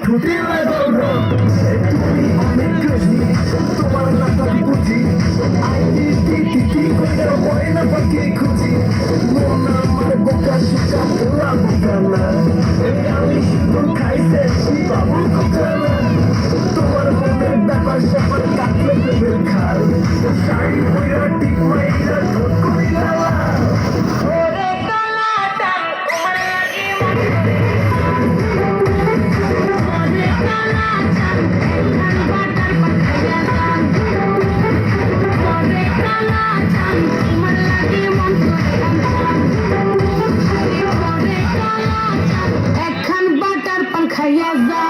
ঠোঁটে লাগাও রং তুমি অনেক খুশি তোমার নাতালি বুঝি আইটি টিটি কইরা ময়না পাখি খুঁজি মন আমার বোকা সুকা পোলা বোকা না আমি শুধু খাইতে বাবু খোকা না তোমার মনের ব্যাপার স্যাপার কাটলে প্রেমের খাল শাড়ি পইরা টিপ মাইরা ঠোঁট কইরা খাইয়া যা